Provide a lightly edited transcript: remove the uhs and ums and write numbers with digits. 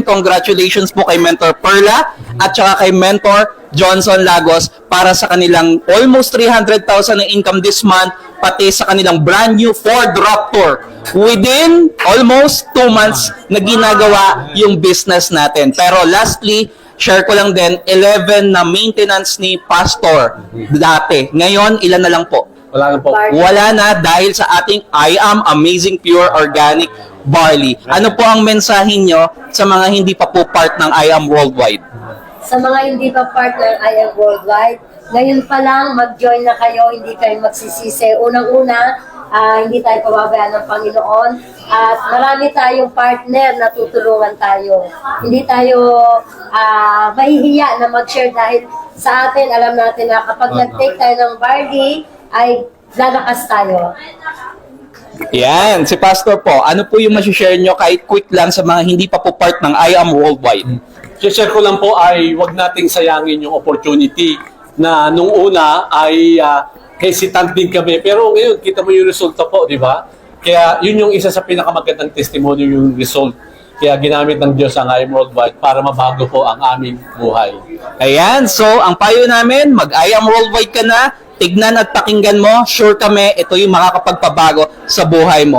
Congratulations po kay Mentor Perla at saka kay Mentor Johnson Lagos para sa kanilang almost 300,000 na income this month, pati sa kanilang brand new Ford Raptor. Within almost 2 months na ginagawa yung business natin. Pero lastly, share ko lang din, 11 na maintenance ni Pastor dati. Ngayon, ilan na lang po? Wala na po. Wala na dahil sa ating I Am Amazing Pure Organic Barley. Ano po ang mensahe nyo sa mga hindi pa po part ng I Am Worldwide? Sa mga hindi pa part ng I Am Worldwide, ngayon pa lang mag-join na kayo, hindi kayo magsisisi. Unang-una, hindi tayo pababayaan ng Panginoon at marami tayong partner na tutulungan tayo. Hindi tayo mahihiya na mag-share dahil sa atin, alam natin na kapag nag-take tayo ng barley, ay lalakas tayo. Yan, si Pastor po, ano po yung masishare nyo kahit quick lang sa mga hindi pa po part ng I Am Worldwide? Share ko lang po ay wag nating sayangin yung opportunity na nung una ay hesitant din kami. Pero ngayon, kita mo yung resulta po, di ba? Kaya yun yung isa sa pinakamagandang testimony yung result. Kaya ginamit ng Diyos ang I Am Worldwide para mabago po ang aming buhay. Ayan, so ang payo namin, mag-I Am Worldwide ka na, tignan at pakinggan mo, sure kami, ito yung makakapagpabago sa buhay mo.